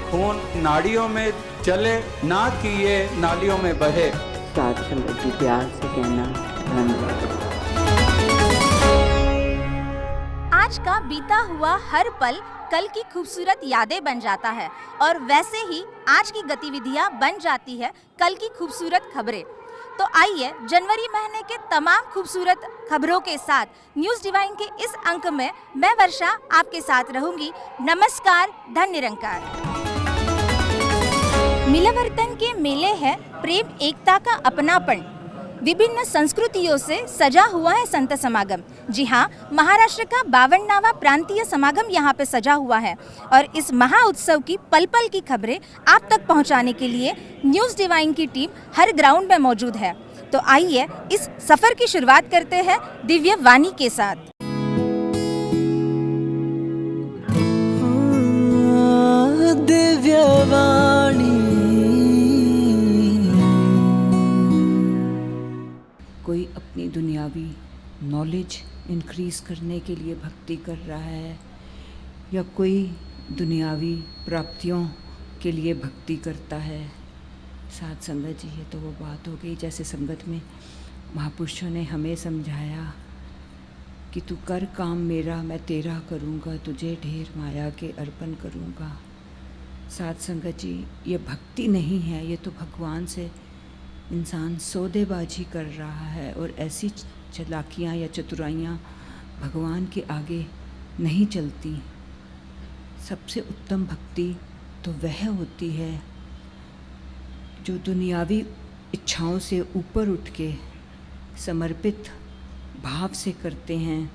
खून नाड़ियों में चले, ना कि ये नालियों में बहे। साथ संगत जी प्यार से कहना धन्यवाद। आज का बीता हुआ हर पल कल की खूबसूरत यादें बन जाता है और वैसे ही आज की गतिविधियां बन जाती है कल की खूबसूरत खबरें। तो आइए जनवरी महीने के तमाम खूबसूरत खबरों के साथ न्यूज़ डिवाइन के इस अंक में मैं वर्षा आपके साथ रहूंगी। नमस्कार, धन निरंकार। मिलवर्तन के मेले है प्रेम एकता का अपनापन। विभिन्न संस्कृतियों से सजा हुआ है संत समागम। जी हाँ, महाराष्ट्र का 52वां प्रांतीय समागम यहाँ पे सजा हुआ है और इस महा उत्सव की पल पल की खबरें आप तक पहुँचाने के लिए न्यूज़ डिवाइन की टीम हर ग्राउंड में मौजूद है। तो आइए इस सफर की शुरुआत करते हैं दिव्य वाणी के साथ। दिव्य वाणी। कोई अपनी दुनियावी नॉलेज इंक्रीज़ करने के लिए भक्ति कर रहा है या कोई दुनियावी प्राप्तियों के लिए भक्ति करता है। साथ संगत जी, ये तो वो बात हो गई जैसे संगत में महापुरुषों ने हमें समझाया कि तू कर काम मेरा, मैं तेरा करूँगा, तुझे ढेर माया के अर्पण करूँगा। साथ संगत जी, ये भक्ति नहीं है, ये तो भगवान से इंसान सौदेबाजी कर रहा है और ऐसी चालाकियाँ या चतुराइयाँ भगवान के आगे नहीं चलती। सबसे उत्तम भक्ति तो वह होती है जो दुनियावी इच्छाओं से ऊपर उठ के समर्पित भाव से करते हैं।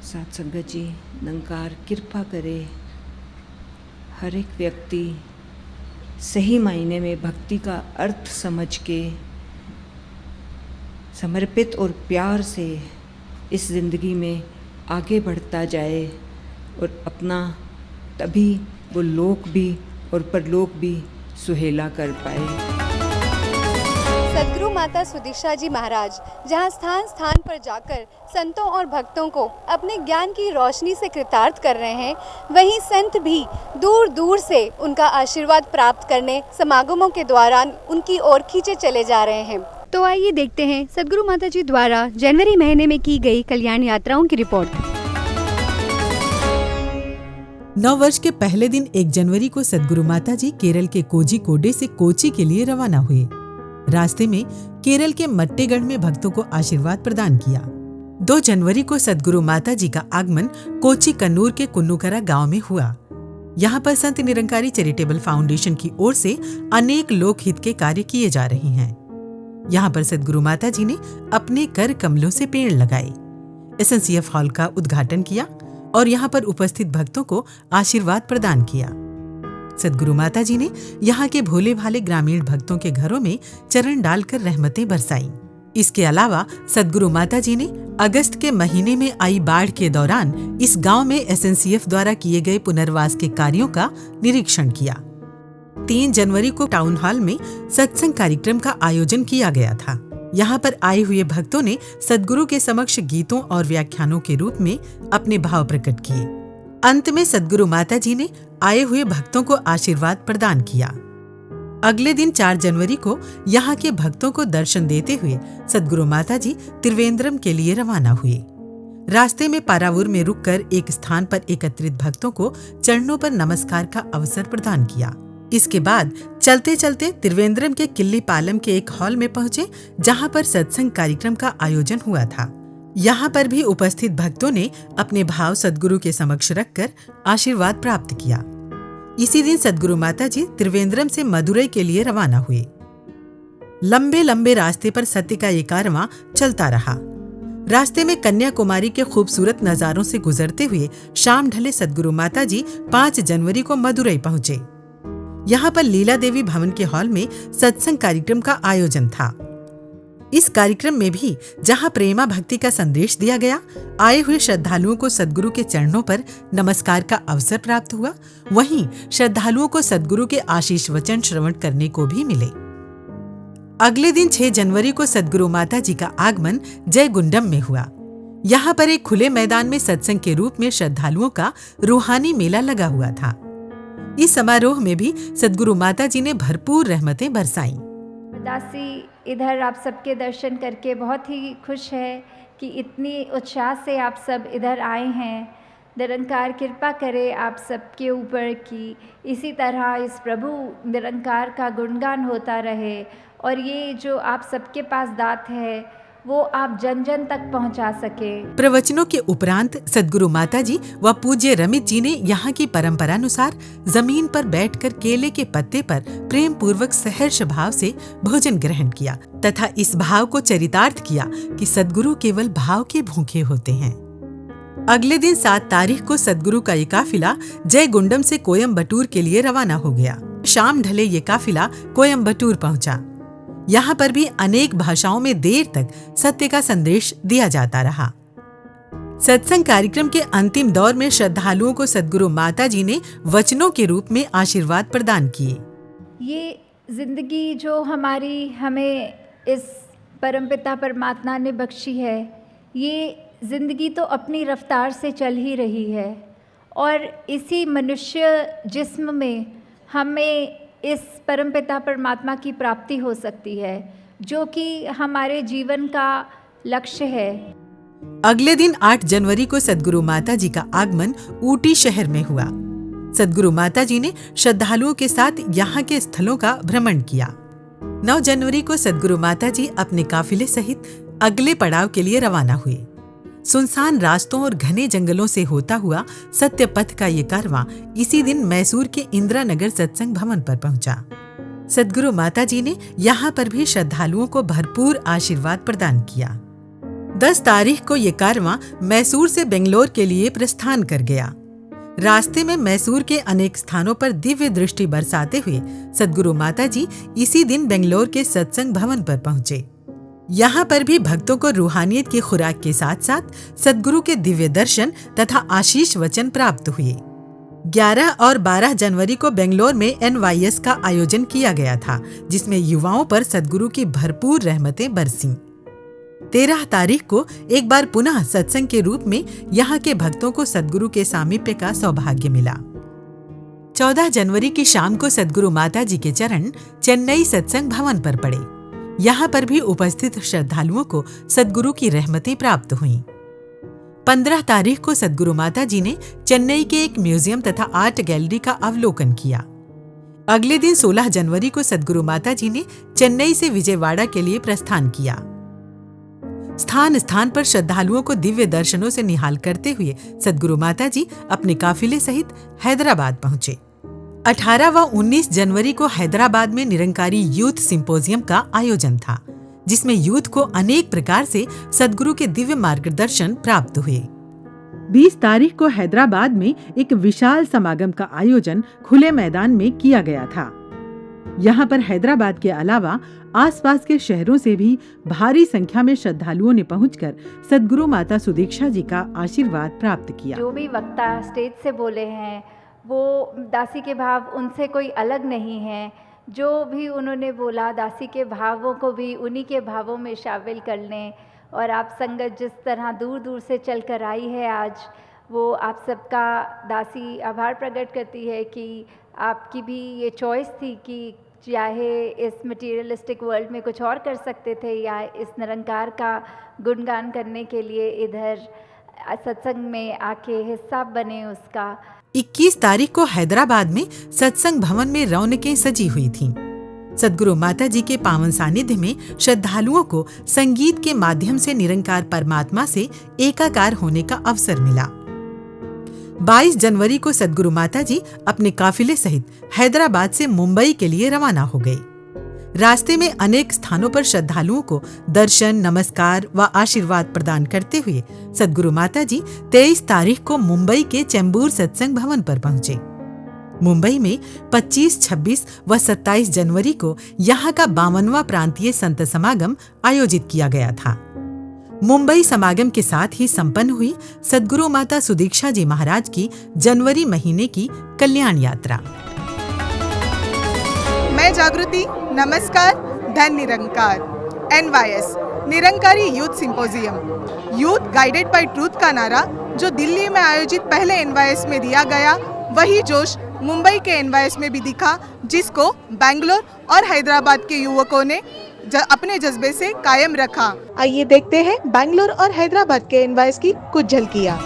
साथ संगत जी, निरंकार कृपा करे हर एक व्यक्ति सही मायने में भक्ति का अर्थ समझ के समर्पित और प्यार से इस ज़िंदगी में आगे बढ़ता जाए और अपना तभी वो लोक भी और परलोक भी सुहेला कर पाए। सद्गुरु माता सुदीक्षा जी महाराज जहाँ स्थान स्थान पर जाकर संतों और भक्तों को अपने ज्ञान की रोशनी से कृतार्थ कर रहे हैं, वहीं संत भी दूर दूर से उनका आशीर्वाद प्राप्त करने समागमों के दौरान उनकी ओर खींचे चले जा रहे हैं। तो आइए देखते हैं सद्गुरु माता जी द्वारा जनवरी महीने में की गई कल्याण यात्राओं की रिपोर्ट। नव वर्ष के पहले दिन 1 जनवरी को सद्गुरु माता जी केरल के कोझिकोडे से कोची के लिए रवाना हुए। रास्ते में केरल के मट्टेगढ़ में भक्तों को आशीर्वाद प्रदान किया। 2 जनवरी को सद्गुरु माता जी का आगमन कोची कन्नूर के कुन्नुकरा गांव में हुआ। यहाँ पर संत निरंकारी चैरिटेबल फाउंडेशन की ओर से अनेक लोकहित के कार्य किए जा रहे हैं। यहाँ पर सद्गुरु माता जी ने अपने कर कमलों से पेड़ लगाए, SNCF हॉल का उद्घाटन किया और यहाँ पर उपस्थित भक्तों को आशीर्वाद प्रदान किया। सद्गुरु माता जी ने यहाँ के भोले भाले ग्रामीण भक्तों के घरों में चरण डालकर रहमतें बरसाईं। इसके अलावा सद्गुरु माता जी ने अगस्त के महीने में आई बाढ़ के दौरान इस गांव में SNCF द्वारा किए गए पुनर्वास के कार्यों का निरीक्षण किया। 3 जनवरी को टाउन हॉल में सत्संग कार्यक्रम का आयोजन किया गया था। यहाँ पर आए हुए भक्तों ने सद्गुरु के समक्ष गीतों और व्याख्यानों के रूप में अपने भाव प्रकट किए। अंत में सद्गुरु माता जी ने आए हुए भक्तों को आशीर्वाद प्रदान किया। अगले दिन 4 जनवरी को यहाँ के भक्तों को दर्शन देते हुए सद्गुरु माता जी त्रिवेंद्रम के लिए रवाना हुए। रास्ते में पारावूर में रुककर एक स्थान पर एकत्रित भक्तों को चरणों पर नमस्कार का अवसर प्रदान किया। इसके बाद चलते चलते त्रिवेंद्रम के किल्ली पालम के एक हॉल में पहुंचे, जहां पर सत्संग कार्यक्रम का आयोजन हुआ था। यहाँ पर भी उपस्थित भक्तों ने अपने भाव सद्गुरु के समक्ष रखकर आशीर्वाद प्राप्त किया। इसी दिन सद्गुरु माता जी त्रिवेंद्रम से मदुरई के लिए रवाना हुए। लंबे लंबे रास्ते पर सत्य का ये कारवां चलता रहा। रास्ते में कन्याकुमारी के खूबसूरत नजारों से गुजरते हुए शाम ढले सद्गुरु माता जी 5 जनवरी को मदुरई पहुंचे। यहाँ पर लीला देवी भवन के हॉल में सत्संग कार्यक्रम का आयोजन था। इस कार्यक्रम में भी जहां प्रेमा भक्ति का संदेश दिया गया, आए हुए श्रद्धालुओं को सद्गुरु के चरणों पर नमस्कार का अवसर प्राप्त हुआ, वहीं श्रद्धालुओं को सद्गुरु के आशीष वचन श्रवण करने को भी मिले। अगले दिन 6 जनवरी को सद्गुरु माता जी का आगमन जयगुंडम में हुआ। यहाँ पर एक खुले मैदान में सत्संग के रूप में श्रद्धालुओं का रूहानी मेला लगा हुआ था। इस समारोह में भी सद्गुरु माता जी ने भरपूर रहमतें बरसाईं। दासी इधर आप सबके दर्शन करके बहुत ही खुश है कि इतनी उत्साह से आप सब इधर आए हैं। निरंकार कृपा करे आप सबके ऊपर कि इसी तरह इस प्रभु निरंकार का गुणगान होता रहे और ये जो आप सबके पास दात है वो आप जन जन तक पहुंचा सके। प्रवचनों के उपरांत सद्गुरु माता जी व पूज्य रमित जी ने यहाँ की परंपरानुसार जमीन पर बैठकर केले के पत्ते पर प्रेम पूर्वक सहर्ष भाव से भोजन ग्रहण किया तथा इस भाव को चरितार्थ किया कि सद्गुरु केवल भाव के भूखे होते हैं। अगले दिन 7 तारीख को सद्गुरु का ये काफिला जयगुंडम से कोयम्बटूर के लिए रवाना हो गया। शाम ढले ये काफिला कोयम्बटूर पहुंचा। यहाँ पर भी अनेक भाषाओं में देर तक सत्य का संदेश दिया जाता रहा। सत्संग कार्यक्रम के अंतिम दौर में श्रद्धालुओं को सद्गुरु माता जी ने वचनों के रूप में आशीर्वाद प्रदान किए। ये जिंदगी जो हमें इस परमपिता परमात्मा ने बख्शी है, ये जिंदगी तो अपनी रफ्तार से चल ही रही है और इसी मनुष्य जिस्म में हमें इस परमपिता परमात्मा की प्राप्ति हो सकती है जो कि हमारे जीवन का लक्ष्य है। अगले दिन 8 जनवरी को सद्गुरु माता जी का आगमन ऊटी शहर में हुआ। सद्गुरु माता जी ने श्रद्धालुओं के साथ यहाँ के स्थलों का भ्रमण किया। 9 जनवरी को सद्गुरु माता जी अपने काफिले सहित अगले पड़ाव के लिए रवाना हुए। सुनसान रास्तों और घने जंगलों से होता हुआ सत्य पथ का ये कारवां इसी दिन मैसूर के इंदिरा नगर सत्संग भवन पर पहुंचा। सद्गुरु माता जी ने यहाँ पर भी श्रद्धालुओं को भरपूर आशीर्वाद प्रदान किया। 10 तारीख को ये कारवां मैसूर से बेंगलोर के लिए प्रस्थान कर गया। रास्ते में मैसूर के अनेक स्थानों पर दिव्य दृष्टि बरसाते हुए सद्गुरु माता जी इसी दिन बेंगलोर के सत्संग भवन पर पहुंचे। यहाँ पर भी भक्तों को रूहानियत की खुराक के साथ साथ सद्गुरु के दिव्य दर्शन तथा आशीष वचन प्राप्त हुए। 11 और 12 जनवरी को बेंगलोर में NYS का आयोजन किया गया था, जिसमें युवाओं पर सद्गुरु की भरपूर रहमतें बरसीं। 13 तारीख को एक बार पुनः सत्संग के रूप में यहाँ के भक्तों को सद्गुरु के सामीप्य का सौभाग्य मिला। 14 जनवरी की शाम को सद्गुरु माता जी के चरण चेन्नई सत्संग भवन पर पड़े। यहाँ पर भी उपस्थित श्रद्धालुओं को सद्गुरु की रहमतें प्राप्त हुईं। 15 तारीख को सद्गुरु माता जी ने चेन्नई के एक म्यूजियम तथा आर्ट गैलरी का अवलोकन किया। अगले दिन 16 जनवरी को सद्गुरु माता जी ने चेन्नई से विजयवाड़ा के लिए प्रस्थान किया। स्थान स्थान पर श्रद्धालुओं को दिव्य दर्शनों से निहाल करते हुए सद्गुरु माता जी अपने काफिले सहित हैदराबाद पहुंचे। 18 व 19 जनवरी को हैदराबाद में निरंकारी यूथ सिंपोजियम का आयोजन था, जिसमें यूथ को अनेक प्रकार से सद्गुरु के दिव्य मार्गदर्शन प्राप्त हुए। 20 तारीख को हैदराबाद में एक विशाल समागम का आयोजन खुले मैदान में किया गया था। यहाँ पर हैदराबाद के अलावा आसपास के शहरों से भी भारी संख्या में श्रद्धालुओं ने पहुंचकर सद्गुरु माता सुदीक्षा जी का आशीर्वाद प्राप्त किया। जो भी वक्ता स्टेज से बोले हैं वो दासी के भाव उनसे कोई अलग नहीं है। जो भी उन्होंने बोला दासी के भावों को भी उन्हीं के भावों में शामिल कर लें। और आप संगत जिस तरह दूर दूर से चल कर आई है आज, वो आप सबका दासी आभार प्रकट करती है कि आपकी भी ये चॉइस थी कि चाहे इस मटीरियलिस्टिक वर्ल्ड में कुछ और कर सकते थे या इस निरंकार का गुणगान करने के लिए इधर सत्संग में आके हिस्सा बने उसका। 21 तारीख को हैदराबाद में सत्संग भवन में रौनकें सजी हुई थीं। सद्गुरु माता जी के पावन सानिध्य में श्रद्धालुओं को संगीत के माध्यम से निरंकार परमात्मा से एकाकार होने का अवसर मिला। 22 जनवरी को सद्गुरु माता जी अपने काफिले सहित हैदराबाद से मुंबई के लिए रवाना हो गए। रास्ते में अनेक स्थानों पर श्रद्धालुओं को दर्शन, नमस्कार व आशीर्वाद प्रदान करते हुए सद्गुरु माता जी 23 तारीख को मुंबई के चेंबूर सत्संग भवन पर पहुंचे। मुंबई में 25, 26 व 27 जनवरी को यहाँ का 52वां प्रांतीय संत समागम आयोजित किया गया था। मुंबई समागम के साथ ही संपन्न हुई सद्गुरु माता सुदीक्षा जी महाराज की जनवरी महीने की कल्याण यात्रा। मैं जागृति, नमस्कार, धन निरंकार। NYS Nirankari youth symposium, youth guided by truth का नारा जो दिल्ली में आयोजित पहले NYS में दिया गया, वही जोश मुंबई के एनवाईएस में भी दिखा, जिसको बेंगलोर और हैदराबाद के युवकों ने अपने जज्बे से कायम रखा। आइए देखते हैं बेंगलोर और हैदराबाद के एनवाईएस की कुछ झलकियां।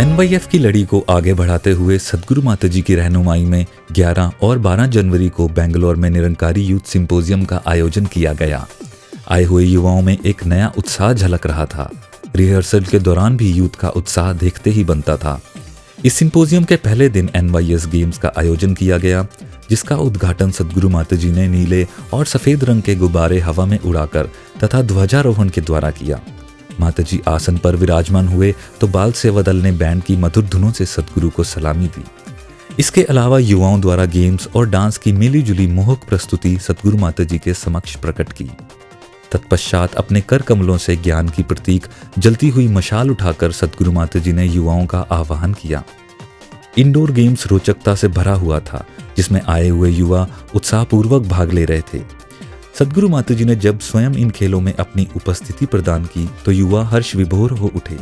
एनवाईएफ की लड़ी को आगे बढ़ाते हुए सद्गुरु माताजी की रहनुमाई में 11 और 12 जनवरी को बेंगलोर में निरंकारी यूथ सिंपोजियम का आयोजन किया गया। आए हुए युवाओं में एक नया उत्साह झलक रहा था। रिहर्सल के दौरान भी यूथ का उत्साह देखते ही बनता था। इस सिंपोजियम के पहले दिन एनवाईएस गेम्स का आयोजन किया गया, जिसका उद्घाटन सद्गुरु माताजी ने नीले और सफेद रंग के गुब्बारे हवा में उड़ाकर तथा ध्वजारोहण के द्वारा किया। माताजी आसन पर विराजमान हुए तो बाल सेवा दल ने बैंड की मधुर धुनों से सद्गुरु को सलामी दी। इसके अलावा युवाओं द्वारा गेम्स और डांस की मिली जुली मोहक प्रस्तुति सद्गुरु माताजी के समक्ष प्रकट की। तत्पश्चात अपने कर कमलों से ज्ञान की प्रतीक जलती हुई मशाल उठाकर सद्गुरु माताजी ने युवाओं का आह्वान किया। इंडोर गेम्स रोचकता से भरा हुआ था, जिसमें आए हुए युवा उत्साहपूर्वक भाग ले रहे थे। सद्गुरु माताजी ने जब स्वयं इन खेलों में अपनी उपस्थिति प्रदान की तो युवा हर्ष विभोर हो उठे।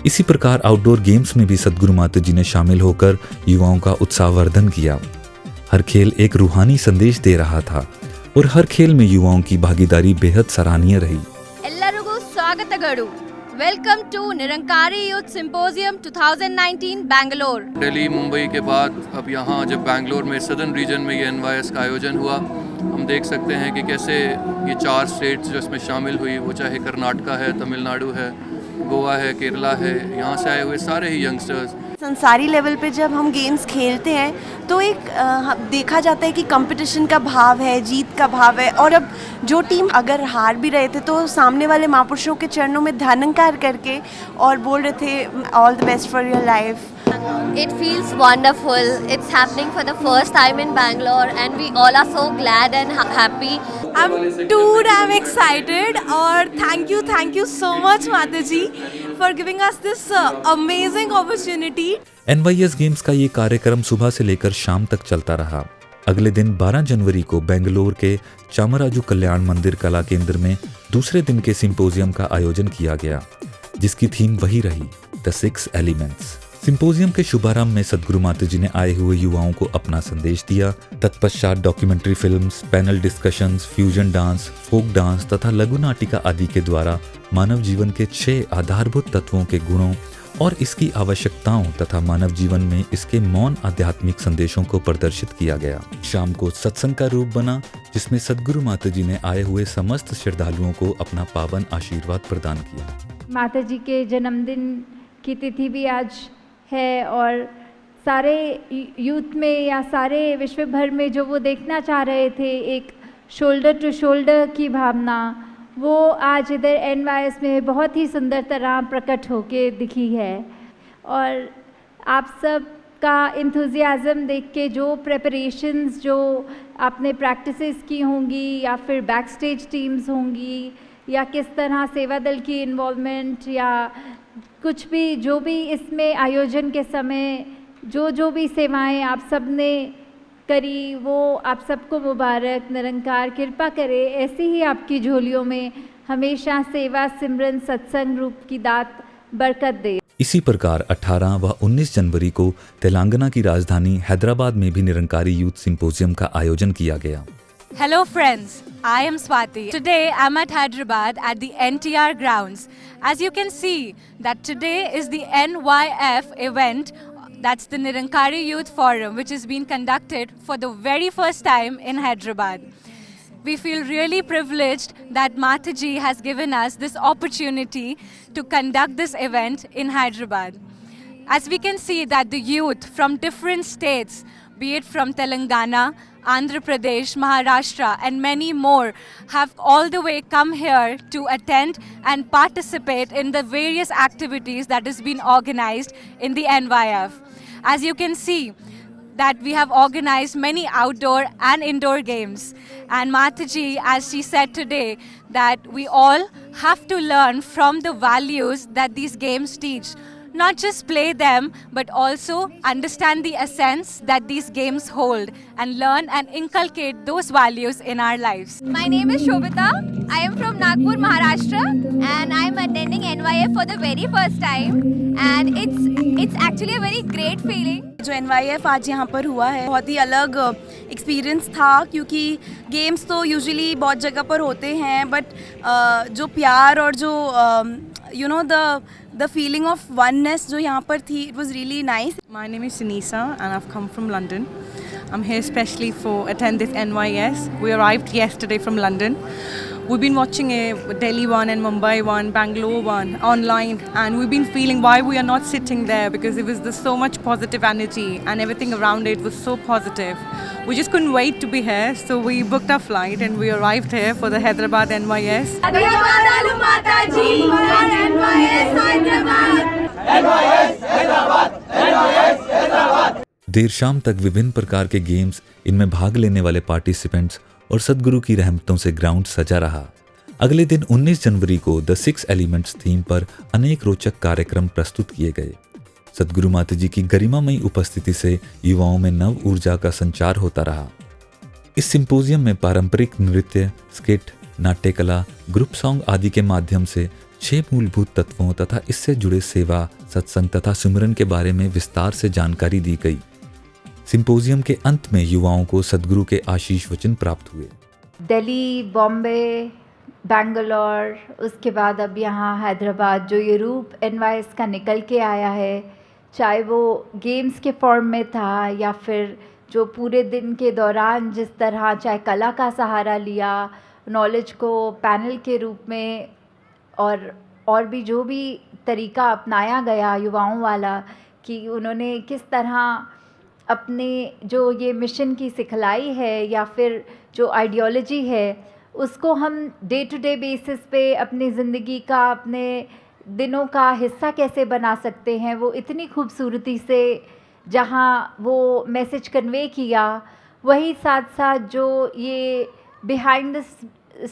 इसी प्रकार आउटडोर गेम्स में भी सद्गुरु माताजी ने शामिल होकर युवाओं का उत्साहवर्धन किया। हर खेल एक रूहानी संदेश दे रहा था और हर खेल में युवाओं की भागीदारी बेहद सराहनीय रही। ಎಲ್ಲರಿಗೂ ಸ್ವಾಗತಗಳು। Welcome to Nirankari youth symposium 2019 Bangalore. Delhi Mumbai के बाद अब यहाँ जब बैंगलोर में सदर्न रीजन में ये एनवाईएस का आयोजन हुआ, हम देख सकते हैं कि कैसे ये 4 स्टेट्स जो इसमें शामिल हुई, वो चाहे कर्नाटका है, तमिलनाडु है, गोवा है, केरला है, यहाँ से आए हुए सारे ही यंगस्टर्स। संसारी लेवल पे जब हम गेम्स खेलते हैं तो एक देखा जाता है कि कंपटीशन का भाव है, जीत का भाव है, और अब जो टीम अगर हार भी रहे थे तो सामने वाले महापुरुषों के चरणों में ध्यानंकार करके और बोल रहे थे all the best for your life. It feels wonderful. It's happening for the first time in Bangalore and we all are so glad and happy. I'm too damn excited और thank you so much Mataji for giving us this amazing opportunity. NYS games का ये कार्यक्रम सुबह से लेकर शाम तक चलता रहा। अगले दिन 12 जनवरी को बेंगलोर के चामराजू कल्याण मंदिर कला केंद्र में दूसरे दिन के सिंपोजियम का आयोजन किया गया, जिसकी थीम वही रही, द 6 एलिमेंट्स। सिंपोजियम के शुभारंभ में सद्गुरु माताजी ने आए हुए युवाओं को अपना संदेश दिया। तत्पश्चात documentary films, panel discussions, fusion dance, folk dance तथा लघु नाटिका आदि के द्वारा मानव जीवन के 6 आधारभूत तत्वों के गुणों और इसकी आवश्यकताओं तथा मानव जीवन में इसके मौन आध्यात्मिक संदेशों को प्रदर्शित किया गया। शाम को सत्संग का रूप बना, जिसमें सद्गुरु माताजी ने आए हुए समस्त श्रद्धालुओं को अपना पावन आशीर्वाद प्रदान किया। माताजी के जन्मदिन की तिथि भी आज है और सारे यूथ में या सारे विश्व भर में जो वो देखना चाह रहे थे, एक शोल्डर टू शोल्डर की भावना, वो आज इधर एनवाईएस में बहुत ही सुंदर तरह प्रकट होके दिखी है। और आप सब का इंथुजियाज़म देख के जो प्रेपरेशंस जो आपने प्रैक्टिसेस की होंगी या फिर बैक स्टेज टीम्स होंगी या किस तरह सेवा दल की इन्वॉल्वमेंट या कुछ भी जो भी इसमें आयोजन के समय जो भी सेवाएं आप सब ने करी, वो आप सबको मुबारक, निरंकार कृपा करे ऐसी ही आपकी झोलियों में हमेशा सेवा, सिमरन, सत्संग रूप की दात बरकत दे। इसी प्रकार 18 व 19 जनवरी को तेलंगाना की राजधानी हैदराबाद में भी निरंकारी यूथ सिंपोजियम का आयोजन किया गया। Hello friends, I am Swati. Today I'm at Hyderabad at the NTR grounds. As you can see that today is the NYF event, that's the Nirankari Youth Forum, which is being conducted for the very first time in Hyderabad. We feel really privileged that Mataji has given us this opportunity to conduct this event in Hyderabad. As we can see that the youth from different states, be it from Telangana, Andhra Pradesh, Maharashtra and many more have all the way come here to attend and participate in the various activities that has been organized in the NYF. As you can see that we have organized many outdoor and indoor games, and Mataji, as she said today, that we all have to learn from the values that these games teach. Not just play them, but also understand the essence that these games hold and learn and inculcate those values in our lives. My name is Shobita I am from Nagpur, Maharashtra, and I am attending NYF for the very first time, and it's actually a very great feeling. जो NYF आज यहाँ पर हुआ है बहुत ही अलग experience था, क्योंकि गेम्स तो यूजुअली बहुत जगह पर होते हैं, बट जो प्यार और जो you know the feeling of oneness जो यहाँ पर थी, it was really nice. My name is Sinisa and I've come from London. I'm here especially for attend this NYS. We arrived yesterday from London. We've been watching a Delhi one and Mumbai one, Bangalore one online, and we've been feeling why we are not sitting there, because it was so much positive energy and everything around it was so positive. We just couldn't wait to be here, so we booked our flight and we arrived here for the Hyderabad NYS. देर शाम तक विभिन्न प्रकार के games, इनमें भाग लेने वाले participants और सदगुरु की रहमतों से ग्राउंड सजा रहा. अगले दिन 19 जनवरी को द 6 एलिमेंट्स थीम पर अनेक रोचक कार्यक्रम प्रस्तुत किए गए. सदगुरु माता जी की गरिमामयी उपस्थिति से युवाओं में नव ऊर्जा का संचार होता रहा. इस सिंपोजियम में पारंपरिक नृत्य, स्किट, नाट्य कला, ग्रुप सॉन्ग आदि के माध्यम से 6 मूलभूत तत्वों तथा इससे जुड़े सेवा, सत्संग तथा सिमरन के बारे में विस्तार से जानकारी दी गई. सिंपोजियम के अंत में युवाओं को सदगुरु के आशीष वचन प्राप्त हुए. दिल्ली, बॉम्बे, बेंगलोर, उसके बाद अब यहाँ हैदराबाद जो ये रूप NYS का निकल के आया है, चाहे वो गेम्स के फॉर्म में था या फिर जो पूरे दिन के दौरान जिस तरह चाहे कला का सहारा लिया, नॉलेज को पैनल के रूप में और भी जो भी तरीका अपनाया गया युवाओं वाला, कि उन्होंने किस तरह अपने जो ये मिशन की सिखलाई है या फिर जो आइडियोलॉजी है उसको हम डे टू डे बेसिस पे अपनी ज़िंदगी का, अपने दिनों का हिस्सा कैसे बना सकते हैं, वो इतनी खूबसूरती से जहाँ वो मैसेज कन्वे किया, वही साथ साथ जो ये बिहाइंड द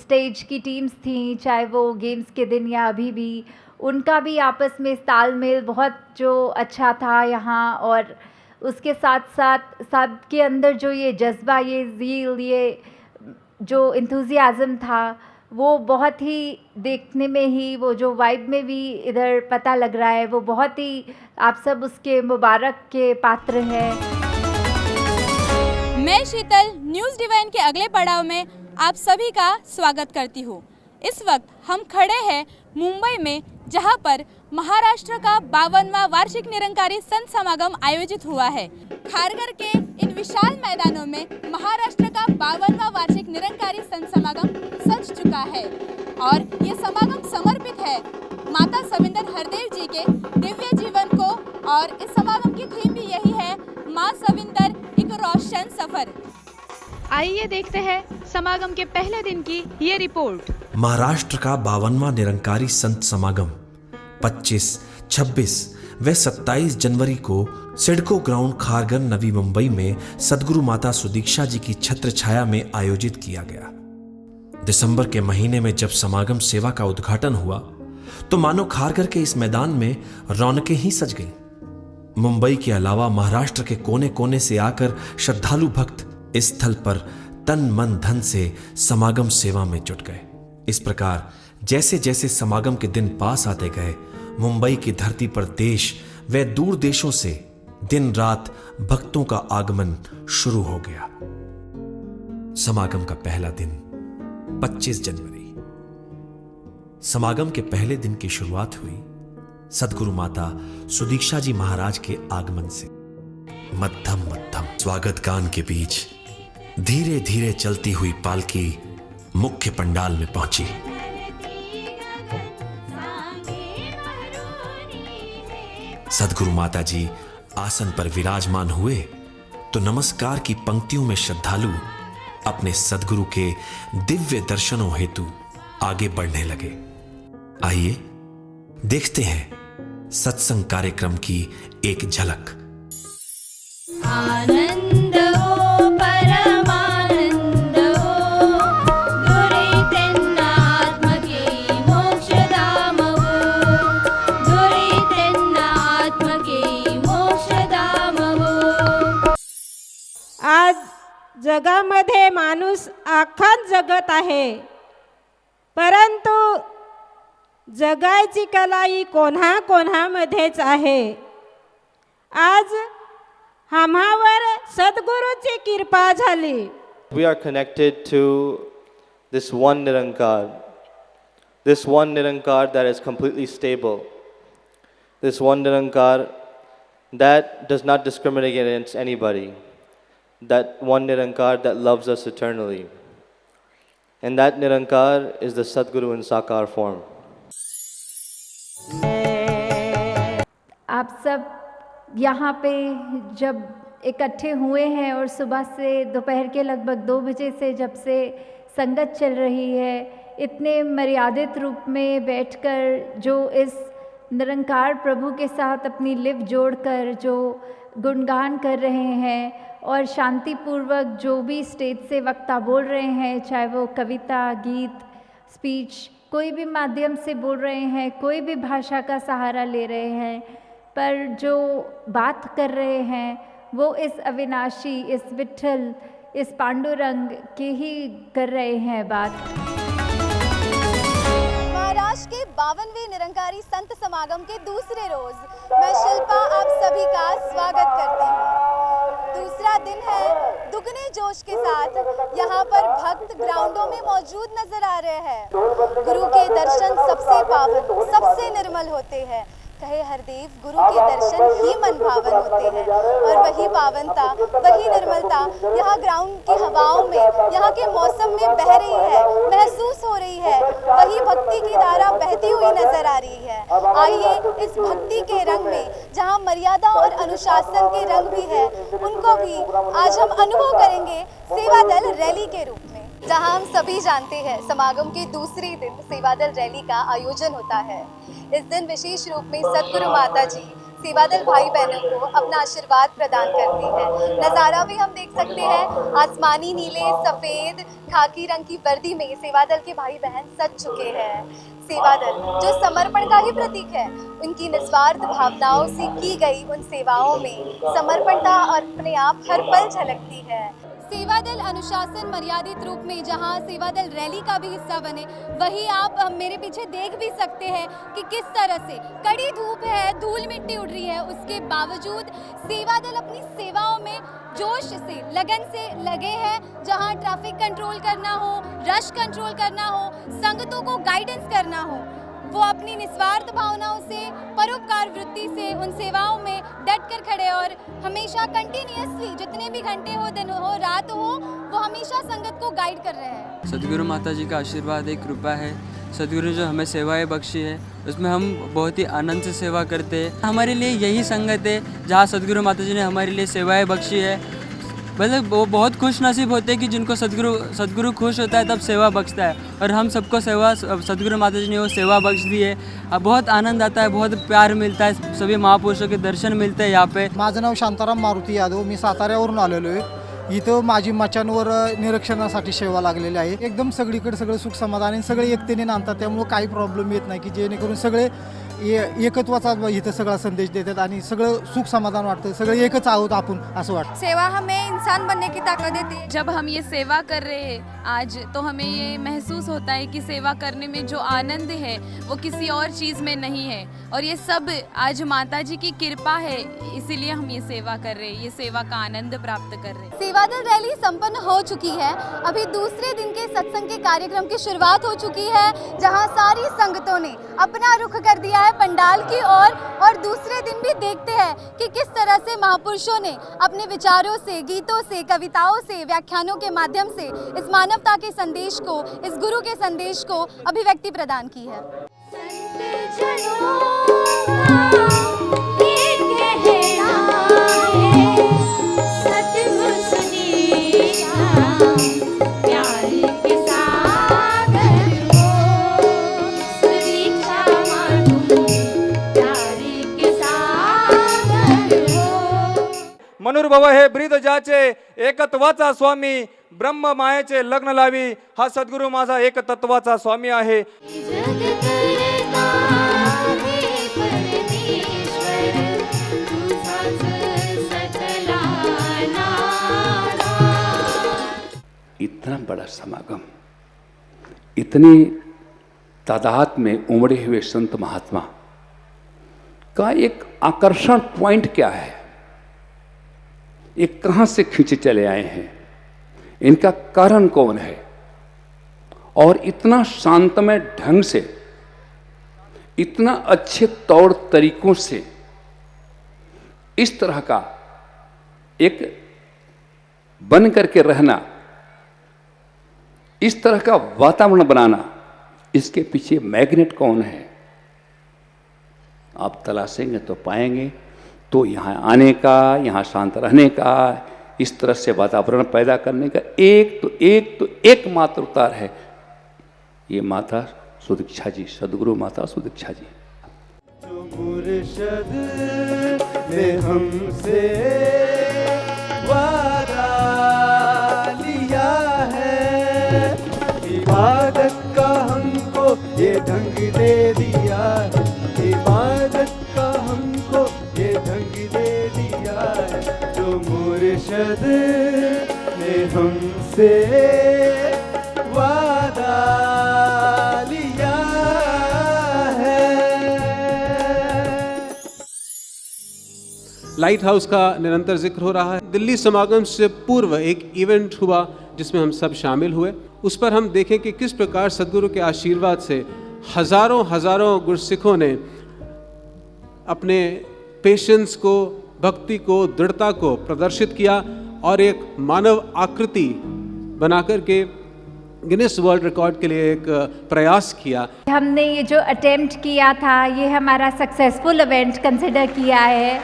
स्टेज की टीम्स थी, चाहे वो गेम्स के दिन या अभी भी, उनका भी आपस में तालमेल बहुत जो अच्छा था यहाँ. और उसके साथ साथ सबके अंदर जो ये जज्बा, ये ज़ील, ये जो इंथुजियाज़म था, वो बहुत ही देखने में ही, वो जो वाइब में भी इधर पता लग रहा है, वो बहुत ही आप सब उसके मुबारक के पात्र हैं. मैं शीतल न्यूज़ डिवाइन के अगले पड़ाव में आप सभी का स्वागत करती हूँ. इस वक्त हम खड़े हैं मुंबई में, जहाँ पर महाराष्ट्र का 52वां वार्षिक निरंकारी संत समागम आयोजित हुआ है. खारघर के इन विशाल मैदानों में महाराष्ट्र का 52वां वार्षिक निरंकारी संत समागम सज चुका है और ये समागम समर्पित है माता सविंदर हरदेव जी के दिव्य जीवन को. और इस समागम की थीम भी यही है, माँ सविंदर एक रोशन सफर. आइए देखते हैं समागम के पहले दिन की ये रिपोर्ट. महाराष्ट्र का 52वां निरंकारी संत समागम 25, 26 व 27 जनवरी को सिडको ग्राउंड खारघर नवी मुंबई में सदगुरु माता सुदीक्षा जी की छत्र छाया में आयोजित किया गया. दिसंबर के महीने में जब समागम सेवा का उद्घाटन हुआ तो मानो खारघर के इस मैदान में रौनकें ही सज गईं. मुंबई के अलावा महाराष्ट्र के कोने कोने से आकर श्रद्धालु भक्त इस स्थल पर तन मन धन से समागम सेवा में जुट गए. इस प्रकार जैसे जैसे समागम के दिन पास आते गए, मुंबई की धरती पर देश व दूर देशों से दिन रात भक्तों का आगमन शुरू हो गया. समागम का पहला दिन 25 जनवरी. समागम के पहले दिन की शुरुआत हुई सदगुरु माता सुदीक्षा जी महाराज के आगमन से. मध्यम मध्यम स्वागत गान के बीच धीरे धीरे चलती हुई पालकी मुख्य पंडाल में पहुंची. सदगुरु माता जी आसन पर विराजमान हुए तो नमस्कार की पंक्तियों में श्रद्धालु अपने सदगुरु के दिव्य दर्शनों हेतु आगे बढ़ने लगे. आइए देखते हैं सत्संग कार्यक्रम की एक झलक. आनंद हो परमानंद हो, दुरितेन्नात्म के मोक्षधाम हो, दुरितेन्नात्म के मोक्षधाम हो. आज जगामध्ये माणूस आखात जगत आहे. परंतु जगायची कला ही कोणाकोणामध्येच आहे. आज आम्हावर सद्गुरूची कृपा झाली. We are connected to this one Nirankar, that is completely stable, this one Nirankar that does not discriminate against anybody, that one Nirankar that loves us eternally. And that Nirankar is the Sadguru in Sakar form. आप सब यहाँ पे जब इकट्ठे हुए हैं और सुबह से दोपहर के लगभग 2 बजे से जब से संगत चल रही है, इतने मर्यादित रूप में बैठकर जो इस निरंकार प्रभु के साथ अपनी लिप जोड़कर जो गुणगान कर रहे हैं और शांतिपूर्वक जो भी स्टेज से वक्ता बोल रहे हैं, चाहे वो कविता, गीत, स्पीच, कोई भी माध्यम से बोल रहे हैं, कोई भी भाषा का सहारा ले रहे हैं, पर जो बात कर रहे हैं वो इस अविनाशी, इस विठल, इस पांडुरंग के ही कर रहे हैं बात. महाराष्ट्र के 52वें निरंकारी संत समागम के दूसरे रोज मैं शिल्पा आप सभी का स्वागत करती हूँ. दूसरा दिन है, दुगने जोश के साथ यहाँ पर भक्त ग्राउंडों में मौजूद नजर आ रहे हैं. गुरु के दर्शन सबसे पावन, सबसे निर्मल होते हैं. कहे हरदेव, गुरु के दर्शन ही मन भावन होते हैं. और वही पावनता, वही निर्मलता यहाँ ग्राउंड की हवाओं में, यहाँ के मौसम में बह रही है, महसूस हो रही है. वही भक्ति की धारा बहती हुई नजर आ रही है. आइए इस भक्ति के रंग में, जहाँ मर्यादा और अनुशासन के रंग भी है, उनको भी आज हम अनुभव करेंगे सेवा दल रैली के रूप में. जहां हम सभी जानते हैं समागम के दूसरे दिन सेवादल रैली का आयोजन होता है. इस दिन विशेष रूप में सद्गुरु माता जी सेवादल भाई बहनों को अपना आशीर्वाद प्रदान करती है. नज़ारा भी हम देख सकते हैं, आसमानी, नीले, सफ़ेद, खाकी रंग की वर्दी में सेवादल के भाई बहन सज चुके हैं. सेवादल जो समर्पण का ही प्रतीक है, उनकी निस्वार्थ भावनाओं से की गई उन सेवाओं में समर्पणता और अपने आप हर पल झलकती है. सेवादल अनुशासन मर्यादित रूप में जहां सेवादल रैली का भी हिस्सा बने, वही आप मेरे पीछे देख भी सकते हैं कि किस तरह से कड़ी धूप है, धूल मिट्टी उड़ रही है, उसके बावजूद सेवादल अपनी सेवाओं में जोश से, लगन से लगे हैं. जहां ट्रैफिक कंट्रोल करना हो, रश कंट्रोल करना हो, संगतों को गाइडेंस करना हो, वो अपनी निस्वार्थ भावनाओं से, परोपकार वृत्ति से उन सेवाओं में डट कर खड़े और हमेशा कंटिन्यूअसली जितने भी घंटे हो, दिन हो, रात हो, वो हमेशा संगत को गाइड कर रहे हैं. सद्गुरु माता जी का आशीर्वाद एक कृपा है. सद्गुरु जो हमें सेवाएं बख्शी है, उसमें हम बहुत ही आनंद से सेवा करते हैं. हमारे लिए यही संगत है जहाँ सद्गुरु माता जी ने हमारे लिए सेवाएं बख्शी है. मतलब वो बहुत खुश नसीब होते हैं कि जिनको सद्गुरु खुश होता है तब सेवा बख्शता है. और हम सबको सेवा सद्गुरु माता जी ने वो सेवा बख्श दी है. अब बहुत आनंद आता है, बहुत प्यार मिलता है, सभी महापुरुषों के दर्शन मिलते हैं यहाँ पे. माझं नाव शांताराम मारुती यादव, मी साताऱ्यावरून आलेलो आहे. इथं माझी मचांवर निरीक्षणासाठी सेवा लागलेली आहे. एकदम सगळीकडे सगळं सुख समाधान आणि सगळे एकतेने नांदतात, त्यामुळे काही प्रॉब्लेम येत नाही की जेणेकरून सगळे एकत्वाचा इथं सगळा संदेश देतात आणि सगळं सुख समाधान वाटतं. सगळे एकच आहोत आपण असं वाटतं. सेवा हमें इंसान बनने की ताकत देती है. जब हम ये सेवा कर रहे हैं आज, तो हमें ये महसूस होता है कि सेवा करने में जो आनंद है वो किसी और चीज़ में नहीं है. और ये सब आज माता जी की कृपा है, इसीलिए हम ये सेवा कर रहे हैं, ये सेवा का आनंद प्राप्त कर रहे हैं. सेवादल रैली संपन्न हो चुकी है. अभी दूसरे दिन के सत्संग के कार्यक्रम की शुरुआत हो चुकी है, जहां सारी संगतों ने अपना रुख कर दिया है पंडाल की ओर. और दूसरे दिन भी देखते हैं कि किस तरह से महापुरुषों ने अपने विचारों से, गीतों से, कविताओं से, व्याख्यानों के माध्यम से इस मानवता के संदेश को, इस गुरु के संदेश को अभिव्यक्ति प्रदान की है. मनुर्भव हे ब्रीद जाचे, एकत्वाचा स्वामी, ब्रह्म मायेचे लग्न लावी. हा सद्गुरू माझा एक तत्वाचा स्वामी आहे. इतना बड़ा समागम, इतनी तादाद में उमड़े हुए संत महात्मा का एक आकर्षण पॉइंट क्या है, ये कहाँ से खींचे चले आए हैं, इनका कारण कौन है, और इतना शांतमय ढंग से, इतना अच्छे तौर तरीकों से इस तरह का एक बन करके रहना, इस तरह का वातावरण बनाना, इसके पीछे मैग्नेट कौन है, आप तलाशेंगे तो पाएंगे। तो यहाँ आने का, यहाँ शांत रहने का, इस तरह से वातावरण पैदा करने का एक मात्र उतार है ये माता सुदीक्षा जी, सदगुरु माता सुदीक्षा जी। जो मुर्शद ने हमसे वादा लिया है, इबादत का हमको ये ढंग दे दिया है, इबादत का हमको ये ढंग दे दिया है। जो मुर्शद ने हमसे वादा लिया है। लाइट हाउस का निरंतर जिक्र हो रहा है। दिल्ली समागम से पूर्व एक इवेंट हुआ जिसमें हम सब शामिल हुए। उस पर हम देखें कि किस प्रकार सदगुरु के आशीर्वाद से हजारों गुरसिखों ने अपने पेशेंस को, भक्ति को, दृढ़ता को प्रदर्शित किया और एक मानव आकृति बनाकर के गिनीज वर्ल्ड रिकॉर्ड के लिए एक प्रयास किया। हमने ये जो अटेम्प्ट किया था ये हमारा सक्सेसफुल इवेंट कंसिडर किया है,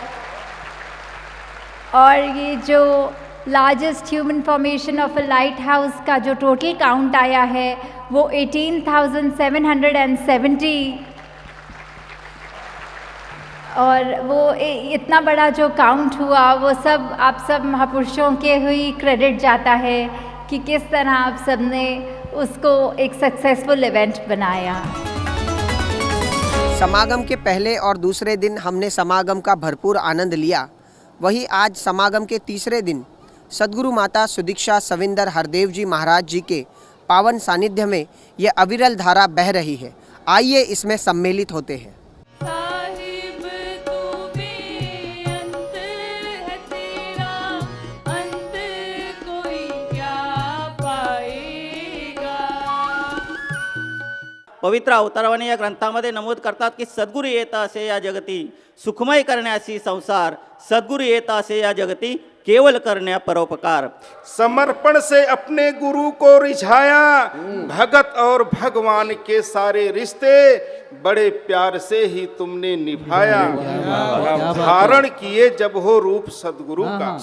और ये जो largest human formation of a light house का जो टोटल काउंट आया है वो 18,770, और वो इतना बड़ा जो काउंट हुआ वो सब आप सब महापुरुषों के हुई क्रेडिट जाता है कि किस तरह आप सब ने उसको एक सक्सेसफुल इवेंट बनाया। समागम के पहले और दूसरे दिन हमने समागम का भरपूर आनंद लिया। वहीं आज समागम के तीसरे दिन सद्गुरु माता सुदीक्षा सविंदर हरदेव जी महाराज जी के पावन सानिध्य में यह अविरल धारा बह रही है। आइए इसमें सम्मिलित होते हैं। पवित्र अवतारवाणी या ग्रंथामध्ये नमूद करतात की सद्गुरू येत असे या जगती सुखमय करण्यासी संसार, सद्गुरू येत असे या जगती केवल करण्या परोपकार। समर्पण से अपने गुरु को रिझाया, भगत और भगवान के सारे रिश्ते बड़े प्यार से ही तुमने निभाया। धारण किए जब हो रूप सद्गुरु का,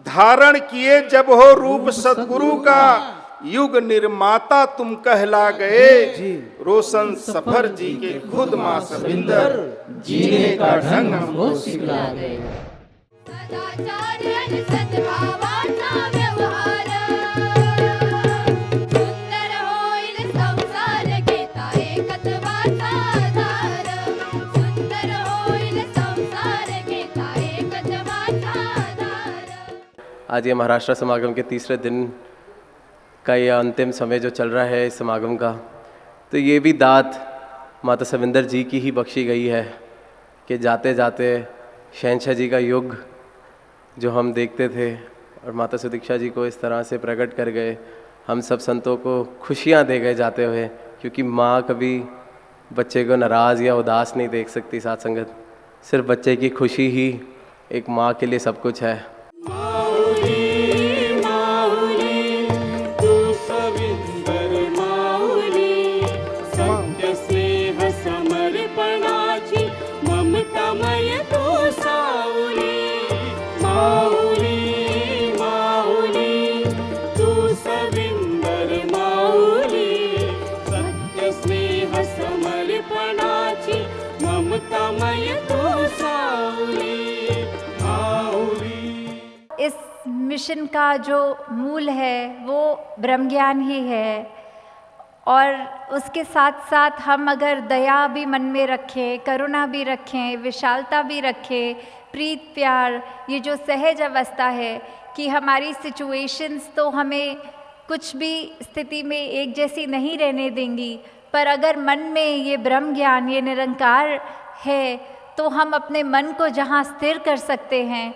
धारण किए जब हो रूप सद्गुरु का, युग निर्माता तुम कहला गए, रोशन सफर जी के खुद मां सविंदर, जीने का ढंग हमको सिखला गए। आज ये महाराष्ट्र समागम के तीसरे दिन का ये अंतिम समय जो चल रहा है इस समागम का, तो ये भी दात माता सविंदर जी की ही बख्शी गई है कि जाते जाते शहंशाह जी का युग जो हम देखते थे और माता सुदीक्षा जी को इस तरह से प्रकट कर गए, हम सब संतों को खुशियाँ दे गए जाते हुए, क्योंकि माँ कभी बच्चे को नाराज़ या उदास नहीं देख सकती। साथ संगत, सिर्फ बच्चे की खुशी ही एक माँ के लिए सब कुछ है। इस मिशन का जो मूल है वो ब्रह्म ज्ञान ही है, और उसके साथ साथ हम अगर दया भी मन में रखें, करुणा भी रखें, विशालता भी रखें, प्रीत प्यार, ये जो सहज अवस्था है कि हमारी सिचुएशंस तो हमें कुछ भी स्थिति में एक जैसी नहीं रहने देंगी, पर अगर मन में ये ब्रह्म ज्ञान, ये निरंकार है, तो हम अपने मन को जहाँ स्थिर कर सकते हैं,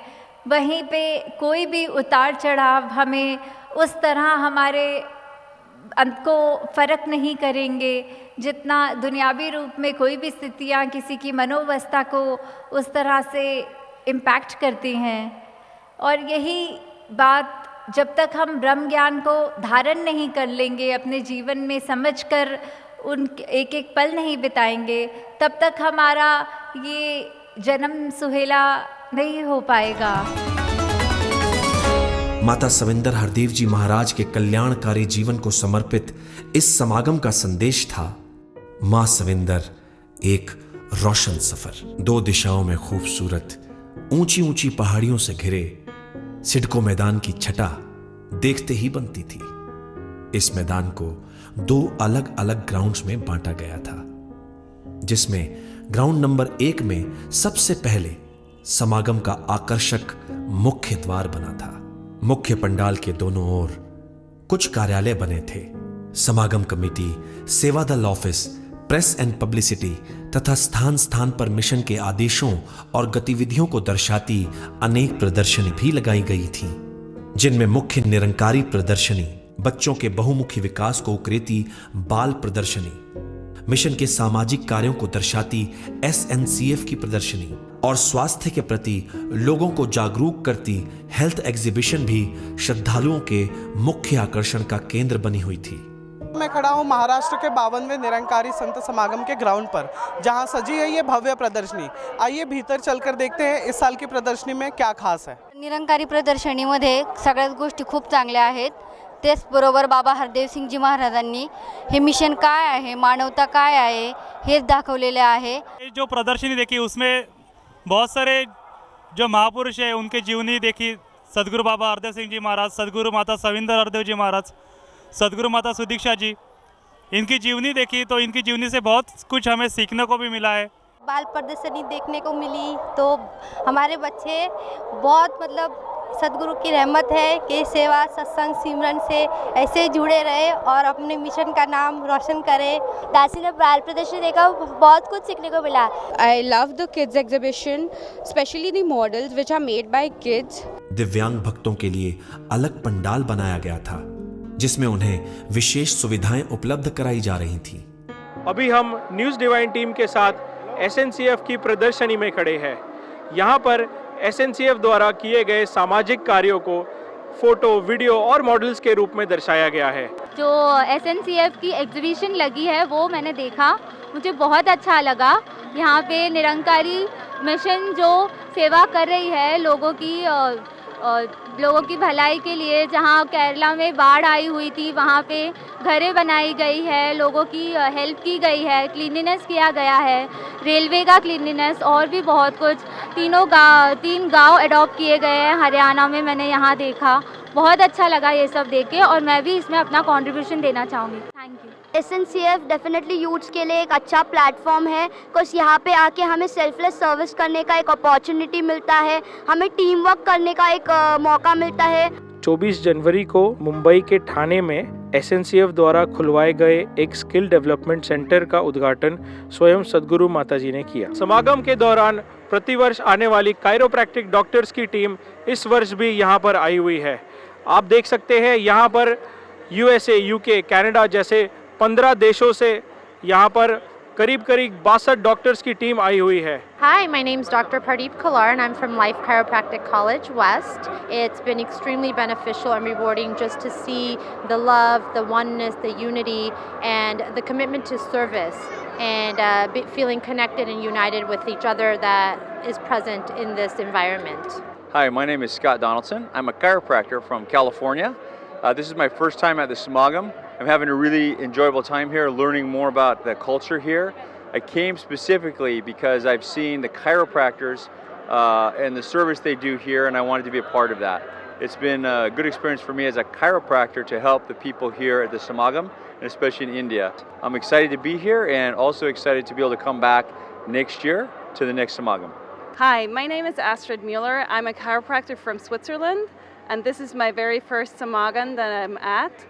वहीं पे कोई भी उतार चढ़ाव हमें उस तरह हमारे अंत को फ़र्क नहीं करेंगे जितना दुनियावी रूप में कोई भी स्थितियाँ किसी की मनोवस्था को उस तरह से इम्पैक्ट करती हैं। और यही बात जब तक हम ब्रह्म ज्ञान को धारण नहीं कर लेंगे, अपने जीवन में समझकर उन एक एक पल नहीं बिताएंगे, तब तक हमारा ये जन्म सुहेला नहीं हो पाएगा। माता सविंदर हरदेव जी महाराज के कल्याणकारी जीवन को समर्पित इस समागम का संदेश था, मां सविंदर एक रोशन सफर। 2 दिशाओं में खूबसूरत ऊंची ऊंची पहाड़ियों से घिरे सिडको मैदान की छटा देखते ही बनती थी। इस मैदान को 2 अलग अलग ग्राउंड्स में बांटा गया था, जिसमें ग्राउंड नंबर 1 में सबसे पहले समागम का आकर्षक मुख्य द्वार बना था। मुख्य पंडाल के दोनों ओर कुछ कार्यालय बने थे। समागम कमेटी, सेवा दल ऑफिस, प्रेस एंड पब्लिसिटी तथा स्थान स्थान पर मिशन के आदेशों और गतिविधियों को दर्शाती अनेक प्रदर्शनी भी लगाई गई थी, जिनमें मुख्य निरंकारी प्रदर्शनी, बच्चों के बहुमुखी विकास को उकरेती बाल प्रदर्शनी, मिशन के सामाजिक कार्यों को दर्शाती SNCF की प्रदर्शनी और स्वास्थ्य के प्रति लोगों को जागरूक करती हेल्थ एग्जीबिशन भी श्रद्धालुओं के मुख्य आकर्षण का केंद्र बनी हुई थी। मैं खड़ा हूँ महाराष्ट्र के 52वें निरंकारी संत समागम के ग्राउंड पर, जहाँ सजी है ये भव्य प्रदर्शनी। आइए भीतर चलकर देखते हैं इस साल की प्रदर्शनी में क्या खास है। निरंकारी प्रदर्शनीमध्ये सगळ्याच गोष्टी खूप चांगल्या आहेत। त्याचबरोबर बाबा हरदेवसिंगजी महाराजांनी हे मिशन काय आहे, मानवता काय आहे हे दाखवलेले आहे। जो प्रदर्शनी देखी उसमें बहुत सारे जो महापुरुष है उनके जीवनी देखी, सदगुरु बाबा हरदेव सिंह जी महाराज, सदगुरु माता सविंदर हरदेव जी महाराज, सदगुरु माता सुदीक्षा जी, इनकी जीवनी देखी तो इनकी जीवनी से बहुत कुछ हमें सीखने को भी मिला है। बाल प्रदर्शनी देखने को मिली तो हमारे बच्चे बहुत मतलब सदगुरु की रहमत है कि सेवा सत्संग सिमरन से ऐसे जुड़े रहे और अपने मिशन का नाम रोशन करें। दासी ने बाल प्रदर्शनी देखा, बहुत कुछ सीखने को मिला। I love the kids exhibition, especially the models which are made by kids. दिव्यांग भक्तों के लिए अलग पंडाल बनाया गया था, जिसमें उन्हें विशेष सुविधाएं उपलब्ध कराई जा रही थी। अभी हम न्यूज़ डिवाइन टीम के साथ SNCF की प्रदर्शनी में खड़े हैं। यहाँ पर SNCF द्वारा किए गए सामाजिक कार्यों को फोटो, वीडियो और मॉडल्स के रूप में दर्शाया गया है। जो SNCF की एग्जीबिशन लगी है वो मैंने देखा, मुझे बहुत अच्छा लगा। यहाँ पे निरंकारी मिशन जो सेवा कर रही है लोगों की भलाई के लिए, जहाँ केरला में बाढ़ आई हुई थी वहाँ पे घरें बनाई गई है, लोगों की हेल्प की गई है, क्लीनिनेस किया गया है, रेलवे का क्लीनिनेस और भी बहुत कुछ। 3 गांव अडॉप्ट किए गए हैं हरियाणा में, मैंने यहाँ देखा, बहुत अच्छा लगा ये सब देख के और मैं भी इसमें अपना कंट्रीब्यूशन देना चाहूँगी। Thank you. SNCF definitely youths के लिए एक अच्छा प्लेटफॉर्म है, बिकॉज यहाँ पे आके हमें सेल्फलेस सर्विस करने का एक अपॉर्चुनिटी मिलता है, हमें टीम वर्क करने का एक मौका मिलता है। 24 जनवरी को मुंबई के ठाणे में SNCF द्वारा खुलवाए गए एक स्किल डेवलपमेंट सेंटर का उद्घाटन स्वयं सदगुरु माताजी ने किया। समागम के दौरान प्रतिवर्ष आने वाली कायरोप्रैक्टिक डॉक्टर्स की टीम इस वर्ष भी यहाँ पर आई हुई है। आप देख सकते हैं यहाँ पर USA, UK, कनाडा जैसे 15 देशों से यहाँ पर करीब 62 डॉक्टर्स की टीम आई हुई है। Hi, my name is Dr. Pardeep Kalar and I'm from Life Chiropractic College West. It's been extremely beneficial and rewarding just to see the love, the oneness, the unity and the commitment to service and feeling connected and united with each other that is present in this environment. Hi, my name is Scott Donaldson. I'm a chiropractor from California. This is my first time at the Samagam. I'm having a really enjoyable time here, learning more about the culture here. I came specifically because I've seen the chiropractors and the service they do here, and I wanted to be a part of that. It's been a good experience for me as a chiropractor to help the people here at the Samagam, and especially in India. I'm excited to be here and also excited to be able to come back next year to the next Samagam. Hi, my name is Astrid Mueller. I'm a chiropractor from Switzerland, and this is my very first Samagam that I'm at.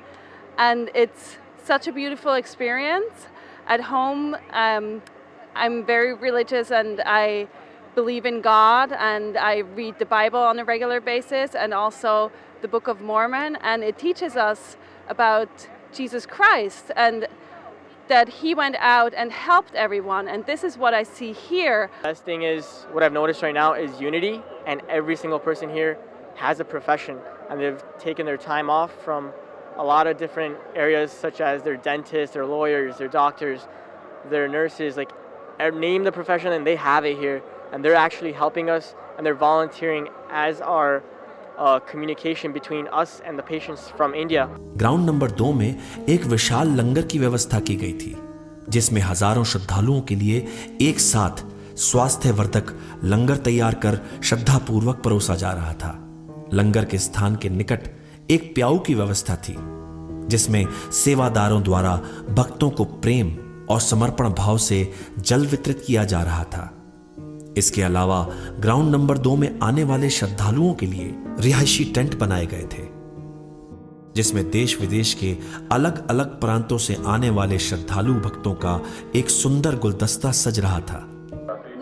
And it's such a beautiful experience. At home, I'm very religious and I believe in God, and I read the Bible on a regular basis and also the Book of Mormon, and it teaches us about Jesus Christ and that he went out and helped everyone, and this is what I see here. Best thing is, what I've noticed right now is unity, and every single person here has a profession, and they've taken their time off from a lot of different areas, such as their dentists, their lawyers, their doctors, their nurses, like name the profession and they have it here, and they're actually helping us, and they're volunteering as our communication between us and the patients from India. Ground number 2 में एक विशाल लंगर की व्यवस्था की गई थी, जिसमें हजारों श्रद्धालुओं के लिए एक साथ स्वास्थ्यवर्धक लंगर तैयार कर श्रद्धापूर्वक परोसा जा रहा था। लंगर के स्थान के निकट एक प्याऊ की व्यवस्था थी, जिसमें सेवादारों द्वारा भक्तों को प्रेम और समर्पण भाव से जल वितरित किया जा रहा था। इसके अलावा ग्राउंड नंबर 2 में आने वाले श्रद्धालुओं के लिए रिहायशी टेंट बनाए गए थे, जिसमें देश विदेश के अलग अलग प्रांतों से आने वाले श्रद्धालु भक्तों का एक सुंदर गुलदस्ता सज रहा था।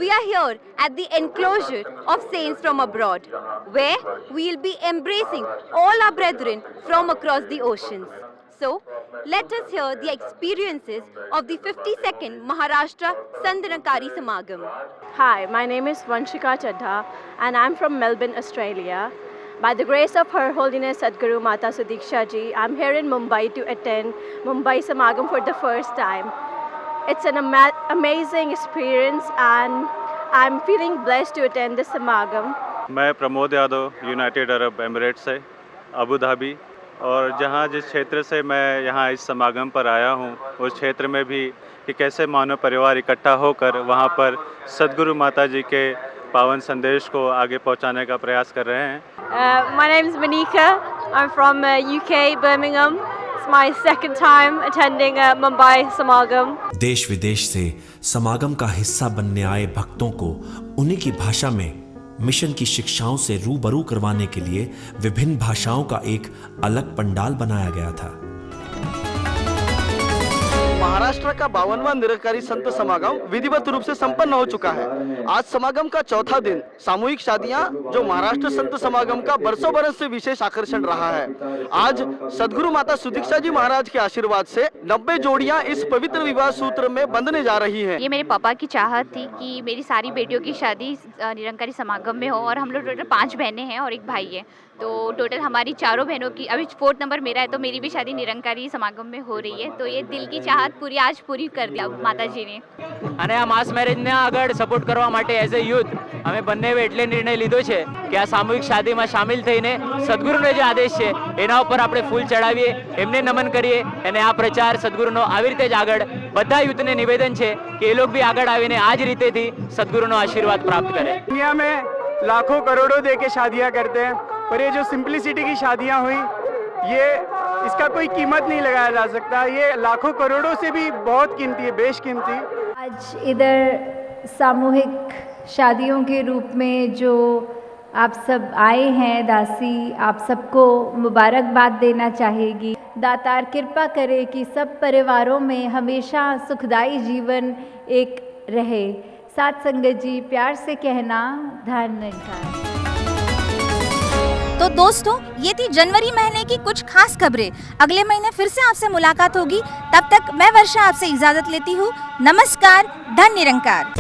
We are here at the enclosure of saints from abroad, where we will be embracing all our brethren from across the oceans. So, let us hear the experiences of the 52nd Maharashtra Sant Nirankari Samagam. Hi, my name is Vanshika Chadha and I'm from Melbourne, Australia. By the grace of Her Holiness Sadhguru Mata Sudiksha Ji, I'm here in Mumbai to attend Mumbai Samagam for the first time. It's an amazing experience and I'm feeling blessed to attend this Samagam. मैं Pramod Yadav United Arab Emirates से Abu Dhabi, और जहाँ जिस क्षेत्र से मैं यहाँ इस समागम पर आया हूँ उस क्षेत्र में भी कि कैसे मानव परिवार इकट्ठा होकर वहाँ पर सद्गुरु माता जी के पावन संदेश को आगे पहुँचाने का प्रयास कर रहे हैं। My name is Manika. I'm from UK, Birmingham. It's my second time attending Mumbai Samagam. देश विदेश से समागम का हिस्सा बनने आए भक्तों को उन्हीं की भाषा में मिशन की शिक्षाओं से रूबरू करवाने के लिए विभिन्न भाषाओं का एक अलग पंडाल बनाया गया था। महाराष्ट्र का 52वां निरंकारी संत समागम विधिवत रूप से संपन्न हो चुका है। आज समागम का चौथा दिन सामूहिक शादियां, जो महाराष्ट्र संत समागम का बरसों बरस से विशेष आकर्षण रहा है। आज सद्गुरु माता सुदीक्षा जी महाराज के आशीर्वाद से 90 जोड़ियां इस पवित्र विवाह सूत्र में बंधने जा रही हैं। ये मेरे पापा की चाहत थी कि मेरी सारी बेटियों की शादी निरंकारी समागम में हो, और हम लोग टोटल 5 बहनें हैं और एक भाई है, तो टोटल हमारी चारों बहनों की, अभी 4th नंबर मेरा है, तो मेरी भी शादी निरंकारी समागम में हो रही है। तो ये दिल की चाहत पूरी आज पूरी कर दिया માતાજી ને। અને આ માસ મેરેજને આગળ સપોર્ટ કરવા માટે એઝ અ યુથ અમે બંને એટલે નિર્ણય લીધો છે કે આ સામૂહિક શાદીમાં સામેલ થઈને સદગુરુનો જે આદેશ છે એના ઉપર આપણે ફૂલ ચડાવીએ, એમને નમન કરીએ, અને આ પ્રચાર સદગુરુનો આવી રીતે જ આગળ બધા યુથને નિવેદન છે કે એ લોકો બી આગળ આવીને આ જ રીતેથી સદગુરુનો આશીર્વાદ પ્રાપ્ત કરે। दुनिया में लाखों करोड़ों दे के शादियाँ करते हैं, पर ये जो सिंप्लिसिटी की शादियाँ हुई, ये इसका कोई कीमत नहीं लगाया जा सकता। ये लाखों करोड़ों से भी बहुत कीमती है, बेशकीमती। आज इधर सामूहिक शादियों के रूप में जो आप सब आए हैं, दासी आप सबको मुबारकबाद देना चाहेगी। दातार कृपा करे कि सब परिवारों में हमेशा सुखदायी जीवन एक रहे। साथ संगत जी प्यार से कहना धन्यवाद। तो दोस्तों, ये थी जनवरी महीने की कुछ खास खबरें। अगले महीने फिर से आपसे मुलाकात होगी। तब तक मैं वर्षा आपसे इजाजत लेती हूँ। नमस्कार, धन निरंकार।